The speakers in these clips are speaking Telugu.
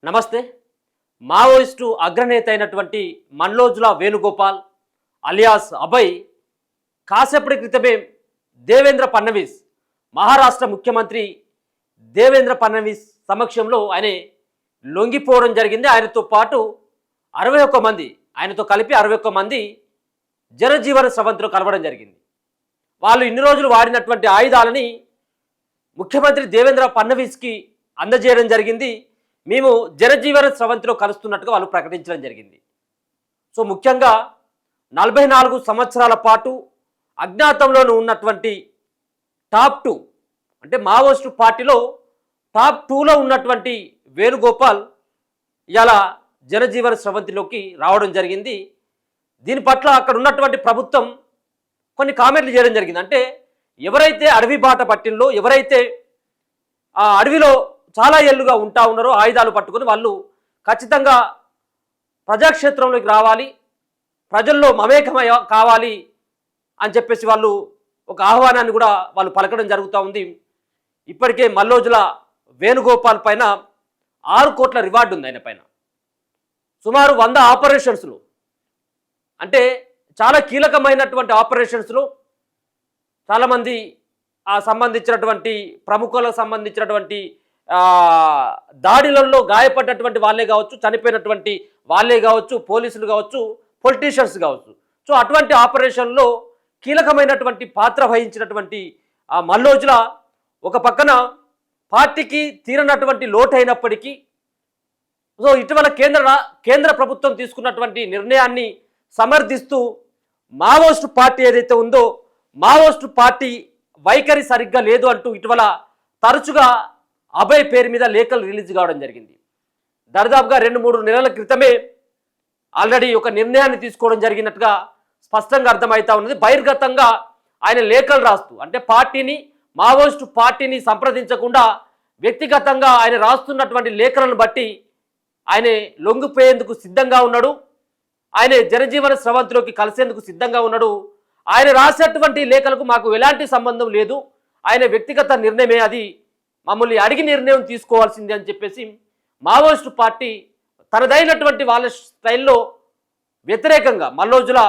నమస్తే. మావోయిస్టు అగ్రనేత అయినటువంటి మల్లోజుల వేణుగోపాల్ అలియాస్ అభయ్ కాసేపటి క్రితమే దేవేంద్ర ఫడ్నవీస్ మహారాష్ట్ర ముఖ్యమంత్రి దేవేంద్ర ఫడ్నవీస్ సమక్షంలో ఆయన లొంగిపోవడం జరిగింది. ఆయనతో పాటు 61 మంది, ఆయనతో కలిపి 61 మంది జనజీవన స్రవంతిలో కలవడం జరిగింది. వాళ్ళు ఇన్ని రోజులు వాడినటువంటి ఆయుధాలని ముఖ్యమంత్రి దేవేంద్ర ఫడ్నవీస్కి అందజేయడం జరిగింది. మేము జనజీవన స్రవంతిలో కలుస్తున్నట్టుగా వాళ్ళు ప్రకటించడం జరిగింది. సో ముఖ్యంగా 44 సంవత్సరాల పాటు అజ్ఞాతంలోనూ ఉన్నటువంటి టాప్ 2 అంటే మావోయిస్టు పార్టీలో టాప్ 2లో ఉన్నటువంటి వేణుగోపాల్ ఇలా జనజీవన స్రవంతిలోకి రావడం జరిగింది. దీని పట్ల అక్కడ ఉన్నటువంటి ప్రభుత్వం కొన్ని కామెంట్లు చేయడం జరిగింది. అంటే ఎవరైతే అడవి బాట పట్టినలో, ఎవరైతే ఆ అడవిలో చాలా ఏళ్ళుగా ఉంటా ఉన్నారో ఆయుధాలు పట్టుకొని వాళ్ళు ఖచ్చితంగా ప్రజాక్షేత్రంలోకి రావాలి, ప్రజల్లో మమేకమయ కావాలి అని చెప్పేసి వాళ్ళు ఒక ఆహ్వానాన్ని కూడా వాళ్ళు పలకడం జరుగుతూ ఉంది. ఇప్పటికే మల్లోజుల వేణుగోపాల్ పైన 6 కోట్ల రివార్డు ఉంది. ఆయన పైన సుమారు 100 ఆపరేషన్స్లు, అంటే చాలా కీలకమైనటువంటి ఆపరేషన్స్లో చాలామంది సంబంధించినటువంటి ప్రముఖులకు సంబంధించినటువంటి దాడులలో గాయపడ్డటువంటి వాళ్ళే కావచ్చు, చనిపోయినటువంటి వాళ్ళే కావచ్చు, పోలీసులు కావచ్చు, పొలిటీషియన్స్ కావచ్చు. సో అటువంటి ఆపరేషన్లో కీలకమైనటువంటి పాత్ర వహించినటువంటి మల్లోజుల ఒక పక్కన పార్టీకి తీరనటువంటి లోటు అయినప్పటికీ సో ఇటీవల కేంద్ర ప్రభుత్వం తీసుకున్నటువంటి నిర్ణయాన్ని సమర్థిస్తూ మావోయిస్టు పార్టీ ఏదైతే ఉందో మావోయిస్టు పార్టీ వైఖరి సరిగ్గా లేదు అంటూ ఇటీవల తరచుగా అభయ్ పేరు మీద లేఖలు రిలీజ్ కావడం జరిగింది. దరిదాపుగా 2-3 నెలల క్రితమే ఆల్రెడీ ఒక నిర్ణయాన్ని తీసుకోవడం జరిగినట్టుగా స్పష్టంగా అర్థమవుతా ఉన్నది. బహిర్గతంగా ఆయన లేఖలు రాస్తూ, అంటే పార్టీని మావోయిస్టు పార్టీని సంప్రదించకుండా వ్యక్తిగతంగా ఆయన రాస్తున్నటువంటి లేఖలను బట్టి ఆయన లొంగిపోయేందుకు సిద్ధంగా ఉన్నాడు, ఆయన జనజీవన స్రవంతిలోకి కలిసేందుకు సిద్ధంగా ఉన్నాడు. ఆయన రాసేటువంటి లేఖలకు మాకు ఎలాంటి సంబంధం లేదు, ఆయన వ్యక్తిగత నిర్ణయమే, అది మమ్మల్ని అడిగి నిర్ణయం తీసుకోవాల్సిందే అని చెప్పేసి మావోయిస్టు పార్టీ తనదైనటువంటి వాళ్ళ స్టైల్లో వ్యతిరేకంగా మల్లోజుల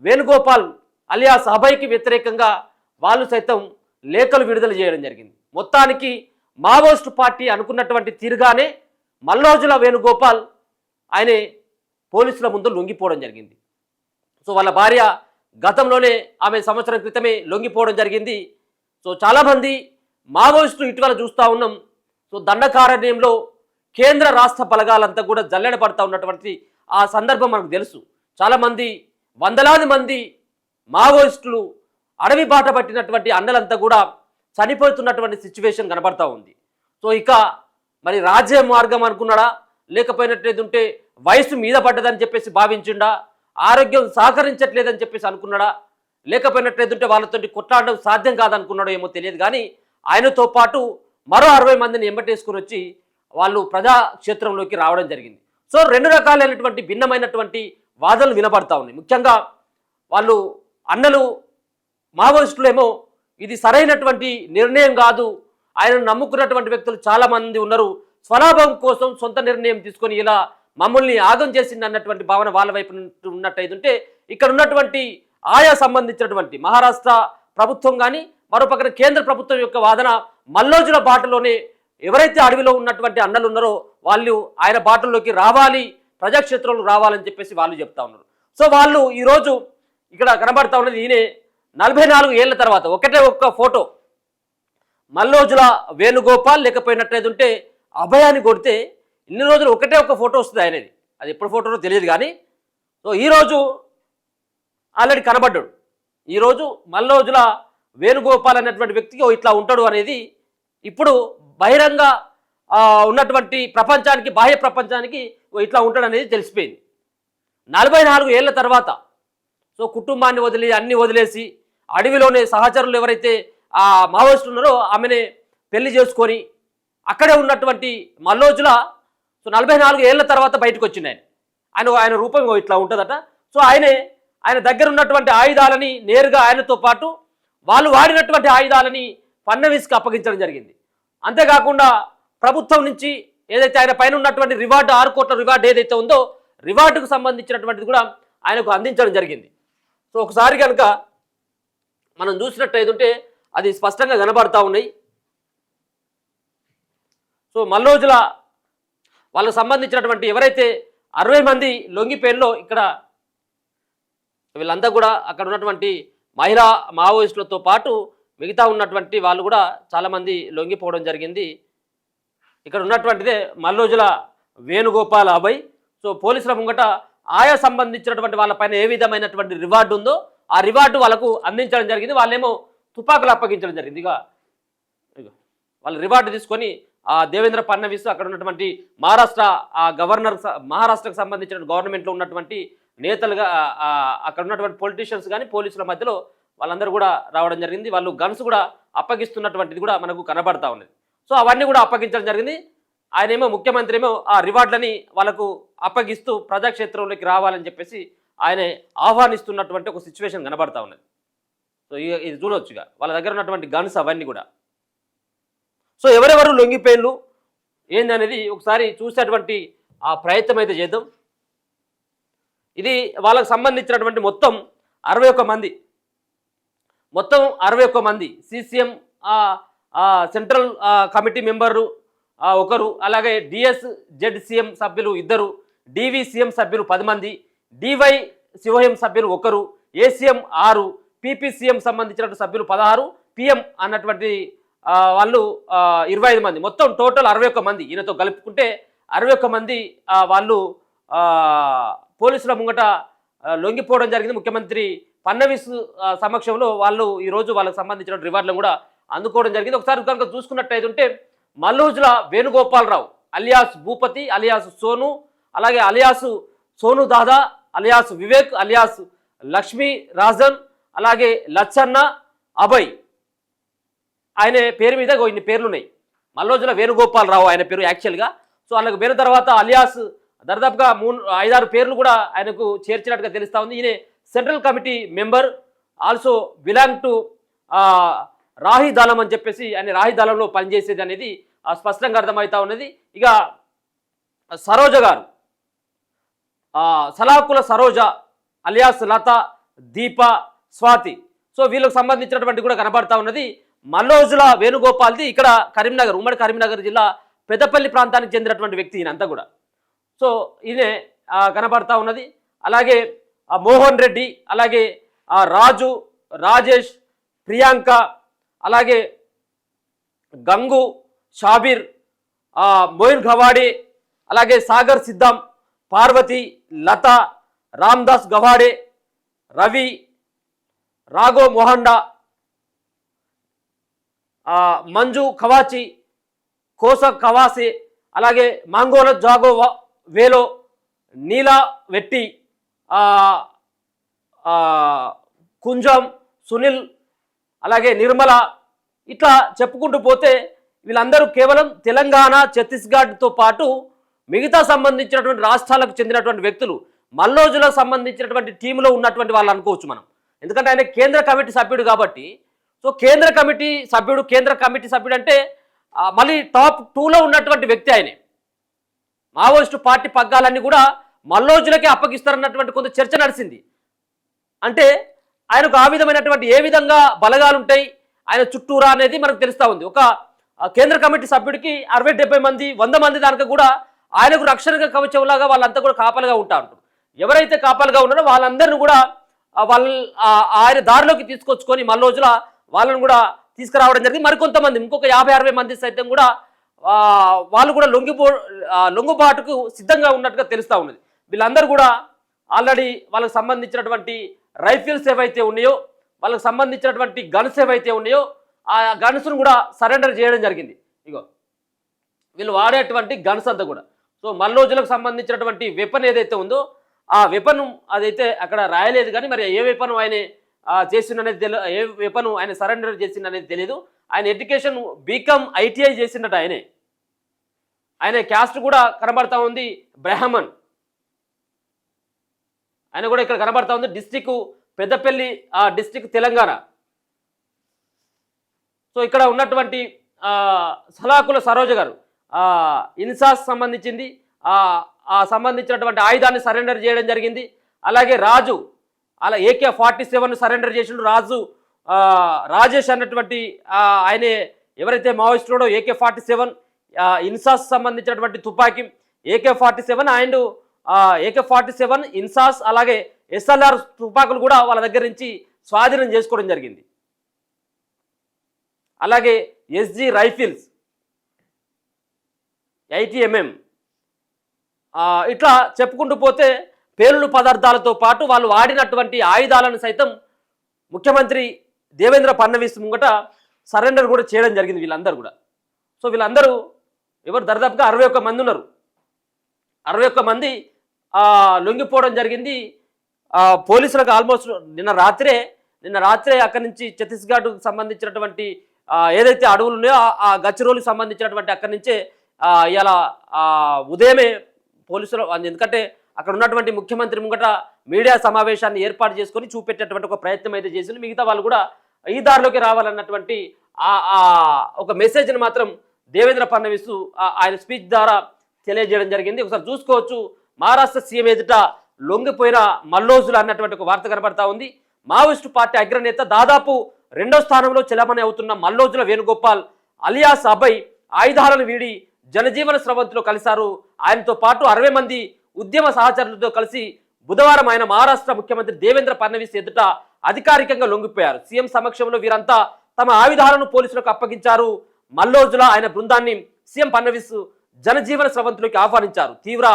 వేణుగోపాల్ అలియాస్ అభయ్కి వ్యతిరేకంగా వాళ్ళు సైతం లేఖలు విడుదల చేయడం జరిగింది. మొత్తానికి మావోయిస్టు పార్టీ అనుకున్నటువంటి తీరుగానే మల్లోజుల వేణుగోపాల్ ఆయన పోలీసుల ముందు లొంగిపోవడం జరిగింది. సో వాళ్ళ భార్య గతంలోనే ఆమె సంవత్సరం క్రితమే లొంగిపోవడం జరిగింది. సో చాలామంది మావోయిస్టులు ఇటీవల చూస్తూ ఉన్నాం. సో దండకారణ్యంలో కేంద్ర రాష్ట్ర బలగాలంతా కూడా జల్లెడ పడుతూ ఉన్నటువంటి ఆ సందర్భం మనకు తెలుసు. చాలామంది వందలాది మంది మావోయిస్టులు అడవి బాట పట్టినటువంటి అన్నలంతా కూడా చనిపోతున్నటువంటి సిచ్యువేషన్ కనబడతా ఉంది. సో ఇక మరి రాజ్య మార్గం అనుకున్నాడా, లేకపోయినట్లేదుంటే వయసు మీద పడ్డదని చెప్పేసి భావించిండా, ఆరోగ్యం సహకరించట్లేదని చెప్పేసి అనుకున్నాడా, లేకపోయినట్లేదుంటే వాళ్ళతో కొట్లాడడం సాధ్యం కాదనుకున్నాడో ఏమో తెలియదు. కానీ ఆయనతో పాటు మరో 60 మందిని ఎంబటేసుకుని వచ్చి వాళ్ళు ప్రజాక్షేత్రంలోకి రావడం జరిగింది. సో 2 రకాలైనటువంటి భిన్నమైనటువంటి వాదనలు వినబడతా ఉన్నాయి. ముఖ్యంగా వాళ్ళు అన్నలు మావోయిస్టులేమో ఇది సరైనటువంటి నిర్ణయం కాదు, ఆయనను నమ్ముకున్నటువంటి వ్యక్తులు చాలామంది ఉన్నారు, స్వలాభం కోసం సొంత నిర్ణయం తీసుకొని ఇలా మమ్మల్ని ఆగం చేసింది అన్నటువంటి భావన వాళ్ళ వైపు ఉన్నట్టయితుంటే, ఇక్కడ ఉన్నటువంటి ఆయా సంబంధించినటువంటి మహారాష్ట్ర ప్రభుత్వం కానీ మరోపక్కన కేంద్ర ప్రభుత్వం యొక్క వాదన మల్లోజుల బాటలోనే ఎవరైతే అడవిలో ఉన్నటువంటి అన్నలు ఉన్నారో వాళ్ళు ఆయన బాటల్లోకి రావాలి, ప్రజాక్షేత్రంలో రావాలని చెప్పేసి వాళ్ళు చెప్తా ఉన్నారు. సో వాళ్ళు ఈరోజు ఇక్కడ కనబడతా ఉన్నది ఈయన 44 ఏళ్ల తర్వాత ఒకటే ఒక్క ఫోటో మల్లోజుల వేణుగోపాల్ లేకపోయినట్లయితే అభయాన్ని కొడితే ఇన్ని రోజులు ఒకటే ఒక్క ఫోటో వస్తుంది ఆయనది. అది ఎప్పుడు ఫోటోనో తెలియదు కానీ సో ఈరోజు ఆల్రెడీ కనబడ్డాడు. ఈరోజు మల్లోజుల వేణుగోపాల్ అనేటువంటి వ్యక్తికి ఇట్లా ఉంటాడు అనేది ఇప్పుడు బహిరంగ ఉన్నటువంటి ప్రపంచానికి, బాహ్య ప్రపంచానికి ఇట్లా ఉంటాడు అనేది తెలిసిపోయింది. 44 ఏళ్ల తర్వాత సో కుటుంబాన్ని వదిలి అన్ని వదిలేసి అడవిలోనే సహచరులు ఎవరైతే మావోయిస్టులు ఉన్నారో ఆమెనే పెళ్లి చేసుకొని అక్కడే ఉన్నటువంటి మల్లోజుల సో 44 ఏళ్ల తర్వాత బయటకు వచ్చింది ఆయన రూపం ఇట్లా ఉంటుందట. సో ఆయన దగ్గర ఉన్నటువంటి ఆయుధాలని నేరుగా ఆయనతో పాటు వాళ్ళు వాడినటువంటి ఆయుధాలని ఫడ్నవీస్కి అప్పగించడం జరిగింది. అంతేకాకుండా ప్రభుత్వం నుంచి ఏదైతే ఆయన పైన ఉన్నటువంటి రివార్డు 6 కోట్ల రివార్డు ఏదైతే ఉందో రివార్డుకు సంబంధించినటువంటిది కూడా ఆయనకు అందించడం జరిగింది. సో ఒకసారి కనుక మనం చూసినట్టయితే అది స్పష్టంగా కనబడతా ఉన్నాయి. సో మల్లోజుల వాళ్ళకు సంబంధించినటువంటి ఎవరైతే 60 మంది లొంగిపోయినలో ఇక్కడ వీళ్ళంతా కూడా అక్కడ ఉన్నటువంటి మహిళా మావోయిస్టులతో పాటు మిగతా ఉన్నటువంటి వాళ్ళు కూడా చాలామంది లొంగిపోవడం జరిగింది. ఇక్కడ ఉన్నటువంటిదే మల్లోజుల వేణుగోపాల్ అభయ్. సో పోలీసుల ముంగట ఆయా సంబంధించినటువంటి వాళ్ళపైన ఏ విధమైనటువంటి రివార్డు ఉందో ఆ రివార్డు వాళ్ళకు అందించడం జరిగింది. వాళ్ళేమో తుపాకులు అప్పగించడం జరిగింది. ఇక వాళ్ళు రివార్డు తీసుకొని ఆ దేవేంద్ర ఫడ్నవీస్ అక్కడ ఉన్నటువంటి గవర్నర్ మహారాష్ట్రకు సంబంధించిన గవర్నమెంట్లో ఉన్నటువంటి నేతలుగా అక్కడ ఉన్నటువంటి పొలిటీషియన్స్ కానీ పోలీసుల మధ్యలో వాళ్ళందరూ కూడా రావడం జరిగింది. వాళ్ళు గన్స్ కూడా అప్పగిస్తున్నటువంటిది కూడా మనకు కనబడతా ఉన్నది. సో అవన్నీ కూడా అప్పగించడం జరిగింది. ఆయనేమో ముఖ్యమంత్రి ఏమో ఆ రివార్డులని వాళ్ళకు అప్పగిస్తూ ప్రజాక్షేత్రంలోకి రావాలని చెప్పేసి ఆయన ఆహ్వానిస్తున్నటువంటి ఒక సిచ్యువేషన్ కనబడతా ఉన్నది. సో ఇది చూడవచ్చుగా వాళ్ళ దగ్గర ఉన్నటువంటి గన్స్ అవన్నీ కూడా. సో ఎవరెవరు లొంగిపోయిన్లు ఏందనేది ఒకసారి చూసేటువంటి ఆ ప్రయత్నం అయితే చేద్దాం. ఇది వాళ్ళకు సంబంధించినటువంటి మొత్తం 61 మంది, మొత్తం 61 మంది సిసిఎం సెంట్రల్ కమిటీ మెంబరు ఒకరు, అలాగే డిఎస్జెడ్సిఎం సభ్యులు 2, డివిసిఎం సభ్యులు 10 మంది, డివై సిఓఎం సభ్యులు 1, ఏసీఎం 6, పీపీసీఎం సంబంధించినటువంటి సభ్యులు 16, పిఎం అన్నటువంటి వాళ్ళు 25 మంది, మొత్తం టోటల్ 61 మంది. ఈయనతో కలుపుకుంటే 61 మంది వాళ్ళు పోలీసుల ముంగట లొంగిపోవడం జరిగింది. ముఖ్యమంత్రి ఫడ్నవీస్ సమక్షంలో వాళ్ళు ఈరోజు వాళ్ళకి సంబంధించిన రివార్డులను కూడా అందుకోవడం జరిగింది. ఒకసారి కనుక చూసుకున్నట్టయితే మల్లోజుల వేణుగోపాలరావు అలియాస్ భూపతి అలియాస్ సోను, అలాగే అలియాస్ సోను దాదా అలియాస్ వివేక్ అలియాస్ లక్ష్మీ రాజన్, అలాగే లచ్చన్న అభయ్ ఆయన పేరు మీద ఇన్ని పేర్లు ఉన్నాయి. మల్లోజుల వేణుగోపాలరావు ఆయన పేరు యాక్చువల్గా. సో వాళ్ళకి పేరు తర్వాత అలియాస్ దాదాపుగా 5-6 పేర్లు కూడా ఆయనకు చేర్చినట్టుగా తెలుస్తూ ఉంది. ఈయన central committee member, also belong to రాహి దళం అని చెప్పేసి ఆయన రాహి దళంలో పనిచేసేది అనేది స్పష్టంగా అర్థమవుతా ఉన్నది. ఇక సరోజ గారు సలాకుల సరోజ అలియాస్ లత, దీప, స్వాతి. సో వీళ్ళకు సంబంధించినటువంటి కూడా కనబడతా ఉన్నది. మల్లోజుల వేణుగోపాల్ది ఇక్కడ కరీంనగర్, ఉమ్మడి కరీంనగర్ జిల్లా పెద్దపల్లి ప్రాంతానికి చెందినటువంటి వ్యక్తి ఈయనంతా కూడా. సో ఈయనే కనబడతా ఉన్నది. అలాగే మోహన్ రెడ్డి, అలాగే రాజు, రాజేష్, ప్రియాంక, అలాగే గంగు, షాబీర్, మోయిన్ గవాడే, అలాగే సాగర్ సిద్ధం, పార్వతి, లత, రామ్దాస్ గవాడే, రవి, రాఘో మోహండా, మంజు కవాచి, కోస కవాసే, అలాగే మాంగోల జాగో వేలో, నీలా వెట్టి, కుంజం, సునీల్, అలాగే నిర్మల, ఇట్లా చెప్పుకుంటూ పోతే వీళ్ళందరూ కేవలం తెలంగాణ, ఛత్తీస్గఢ్తో పాటు మిగతా సంబంధించినటువంటి రాష్ట్రాలకు చెందినటువంటి వ్యక్తులు. మల్లోజులకు సంబంధించినటువంటి టీంలో ఉన్నటువంటి వాళ్ళు అనుకోవచ్చు మనం, ఎందుకంటే ఆయన కేంద్ర కమిటీ సభ్యుడు కాబట్టి. సో కేంద్ర కమిటీ సభ్యుడు అంటే మళ్ళీ టాప్ 2లో ఉన్నటువంటి వ్యక్తి ఆయనే. మావోయిస్టు పార్టీ పగ్గాలన్నీ కూడా మల్లోజులకే అప్పగిస్తారన్నటువంటి కొంత చర్చ నడిచింది. అంటే ఆయనకు ఆ విధమైనటువంటి ఏ విధంగా బలగాలు ఉంటాయి ఆయన చుట్టూరా అనేది మనకు తెలుస్తూ ఉంది. ఒక కేంద్ర కమిటీ సభ్యుడికి 60-70 మంది 100 మంది దానికి కూడా ఆయనకు రక్షణ కవచంలాగా వాళ్ళంతా కూడా కాపలుగా ఉంటా ఉంటారు. ఎవరైతే కాపలుగా ఉన్నారో వాళ్ళందరినీ కూడా ఆయన దారిలోకి తీసుకొచ్చుకొని మల్లోజుల వాళ్ళని కూడా తీసుకురావడం జరిగింది. మరికొంతమంది ఇంకొక 50-60 మంది సైతం కూడా వాళ్ళు కూడా లొంగుబాటుకు సిద్ధంగా ఉన్నట్టుగా తెలుస్తూ ఉన్నది. వీళ్ళందరూ కూడా ఆల్రెడీ వాళ్ళకి సంబంధించినటువంటి రైఫిల్స్ ఏవైతే ఉన్నాయో, వాళ్ళకి సంబంధించినటువంటి గన్స్ ఏవైతే ఉన్నాయో ఆ గన్స్ను కూడా సరెండర్ చేయడం జరిగింది. ఇగో వీళ్ళు వాడేటువంటి గన్స్ అంతా కూడా. సో మల్లోజులకు సంబంధించినటువంటి వెపన్ ఏదైతే ఉందో ఆ వెపన్ అదైతే అక్కడ రాయలేదు, కానీ మరి ఏ వెపన్ ఆయన చేసిందనేది తెలియదు, ఏ వెపన్ ఆయన సరెండర్ చేసిందనేది తెలియదు. ఆయన ఎడ్యుకేషన్ బీకామ్ ఐటీఐ చేసినట్టు ఆయన క్యాస్ట్ కూడా కనబడతా ఉంది బ్రాహ్మణ్. ఆయన కూడా ఇక్కడ కనబడతా ఉంది. District Peddapalli district Telangana. So ఇక్కడ ఉన్నటువంటి సలాకుల సరోజ గారు ఇన్సాస్ సంబంధించింది సంబంధించినటువంటి ఆయుధాన్ని సరెండర్ చేయడం జరిగింది. అలాగే రాజు అలా AK-47 సరెండర్ చేసిండు. రాజేష్ అన్నటువంటి ఆయనే ఎవరైతే మావోయిస్టుడో AK-47 ఇన్సాస్ సంబంధించినటువంటి తుపాకీ AK-47 అండ్ AK-47 ఇన్సాస్ అలాగే SLR తుపాకులు కూడా వాళ్ళ దగ్గర నుంచి స్వాధీనం చేసుకోవడం జరిగింది. అలాగే SG రైఫిల్స్ 80mm ఇట్లా చెప్పుకుంటూ పోతే పేలుడు పదార్థాలతో పాటు వాళ్ళు వాడినటువంటి ఆయుధాలను సైతం ముఖ్యమంత్రి దేవేంద్ర ఫడ్నవీస్ ముంగట సరెండర్ కూడా చేయడం జరిగింది వీళ్ళందరూ కూడా. సో వీళ్ళందరూ ఎవరు దాదాపుగా 61 మంది ఉన్నారు. 61 మంది లొంగిపోవడం జరిగింది. పోలీసులకు ఆల్మోస్ట్ నిన్న రాత్రే అక్కడి నుంచి ఛత్తీస్గఢ్ సంబంధించినటువంటి ఏదైతే అడవులు ఉన్నాయో ఆ గచ్చిరోలుకి సంబంధించినటువంటి అక్కడి నుంచే ఇలా ఉదయమే పోలీసులు, ఎందుకంటే అక్కడ ఉన్నటువంటి ముఖ్యమంత్రి ముంగట మీడియా సమావేశాన్ని ఏర్పాటు చేసుకొని చూపెట్టేటువంటి ఒక ప్రయత్నం అయితే చేసింది. మిగతా వాళ్ళు కూడా ఈ దారిలోకి రావాలన్నటువంటి ఒక మెసేజ్ని మాత్రం దేవేంద్ర ఫడ్నవీస్ ఆయన స్పీచ్ ద్వారా తెలియజేయడం జరిగింది. ఒకసారి చూసుకోవచ్చు. మహారాష్ట్ర సీఎం ఎదుట లొంగిపోయిన మల్లోజులు అన్నటువంటి ఒక వార్త కనబడతా ఉంది. మావోయిస్టు పార్టీ అగ్రనేత దాదాపు 2వ స్థానంలో చెలమణి అవుతున్న మల్లోజుల వేణుగోపాల్ అలియాస్ అభయ్ ఆయుధాలను వీడి జనజీవన స్రవంతిలో కలిశారు. ఆయనతో పాటు 60 మంది ఉద్యమ సహచరులతో కలిసి బుధవారం ఆయన మహారాష్ట్ర ముఖ్యమంత్రి దేవేంద్ర ఫడ్నవీస్ ఎదుట అధికారికంగా లొంగిపోయారు. సీఎం సమక్షంలో వీరంతా తమ ఆయుధాలను పోలీసులకు అప్పగించారు. మల్లోజుల ఆయన బృందాన్ని సీఎం ఫడ్నవీస్ జనజీవన స్రవంతిలోకి ఆహ్వానించారు. తీవ్ర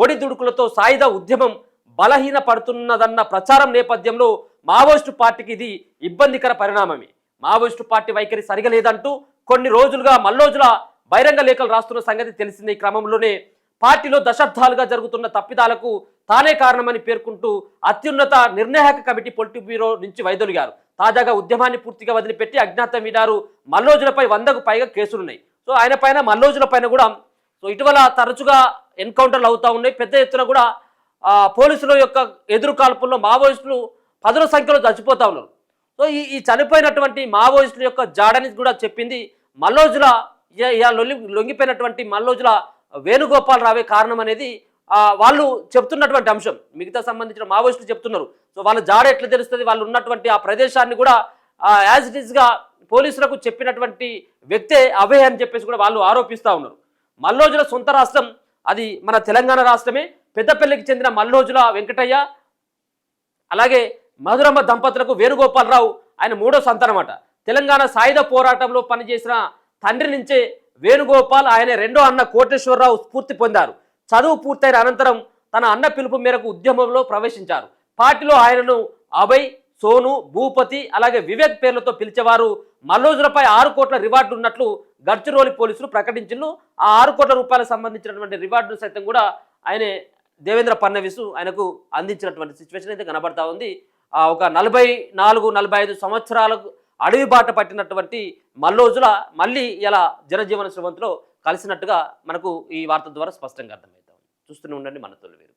ఒడిదుడుకులతో సాయుధ ఉద్యమం బలహీన పడుతున్నదన్న ప్రచారం నేపథ్యంలో మావోయిస్టు పార్టీకి ఇది ఇబ్బందికర పరిణామమే. మావోయిస్టు పార్టీ వైఖరి సరిగలేదంటూ కొన్ని రోజులుగా మల్లోజుల బహిరంగ లేఖలు రాస్తున్న సంగతి తెలిసింది. ఈ క్రమంలోనే పార్టీలో దశాబ్దాలుగా జరుగుతున్న తప్పిదాలకు తానే కారణమని పేర్కొంటూ అత్యున్నత నిర్ణాయక కమిటీ పొలిట్ బ్యూరో నుంచి వైదొలిగారు. తాజాగా ఉద్యమాన్ని పూర్తిగా వదిలిపెట్టి అజ్ఞాతం వీడారు. మల్లోజులపై 100కు పైగా కేసులున్నాయి. సో ఆయన పైన మల్లోజుల పైన కూడా ఇటీవల తరచుగా ఎన్కౌంటర్లు అవుతూ ఉన్నాయి. పెద్ద ఎత్తున కూడా పోలీసుల యొక్క ఎదురు కాల్పుల్లో మావోయిస్టులు 10ల సంఖ్యలో చచ్చిపోతా ఉన్నారు. సో ఈ చనిపోయినటువంటి మావోయిస్టుల యొక్క జాడని కూడా చెప్పింది మల్లోజుల లొంగిపోయినటువంటి మల్లోజుల వేణుగోపాల్ రావే కారణం అనేది వాళ్ళు చెప్తున్నటువంటి అంశం. మిగతా సంబంధించిన మావోయిస్టులు చెప్తున్నారు. సో వాళ్ళ జాడ ఎట్లా తెలుస్తుంది, వాళ్ళు ఉన్నటువంటి ఆ ప్రదేశాన్ని కూడా యాజ్ ఇట్ ఈస్గా పోలీసులకు చెప్పినటువంటి వ్యక్తే అవే అని చెప్పేసి కూడా వాళ్ళు ఆరోపిస్తూ ఉన్నారు. మల్లోజుల సొంత రాష్ట్రం అది మన తెలంగాణ రాష్ట్రమే. పెద్దపల్లికి చెందిన మల్లోజుల వెంకటయ్య అలాగే మధురమ్మ దంపతులకు వేణుగోపాలరావు ఆయన 3వ సంతానమాట. తెలంగాణ సాయుధ పోరాటంలో పనిచేసిన తండ్రి నుంచే వేణుగోపాల్ ఆయన 2వ అన్న కోటేశ్వరరావు స్ఫూర్తి పొందారు. చదువు పూర్తయిన అనంతరం తన అన్న పిలుపు మేరకు ఉద్యమంలో ప్రవేశించారు. పార్టీలో ఆయనను అభయ్, సోను, భూపతి అలాగే వివేక్ పేర్లతో పిలిచేవారు. మల్లోజులపై 6 కోట్ల రివార్డు ఉన్నట్లు గడ్చిరోలి పోలీసులు ప్రకటించారు. ఆ 6 కోట్ల రూపాయలకు సంబంధించినటువంటి రివార్డును సైతం కూడా ఆయన దేవేంద్ర ఫడ్నవీస్ ఆయనకు అందించినటువంటి సిచ్యువేషన్ అయితే కనబడతా ఉంది. ఒక 44-45 సంవత్సరాలకు అడవి బాట పట్టినటువంటి మల్లోజుల మళ్ళీ ఇలా జనజీవన స్రవంతిలో కలిసినట్టుగా మనకు ఈ వార్త ద్వారా స్పష్టంగా అర్థమవుతాం. చూస్తూనే ఉండండి మన తొలి వేరు.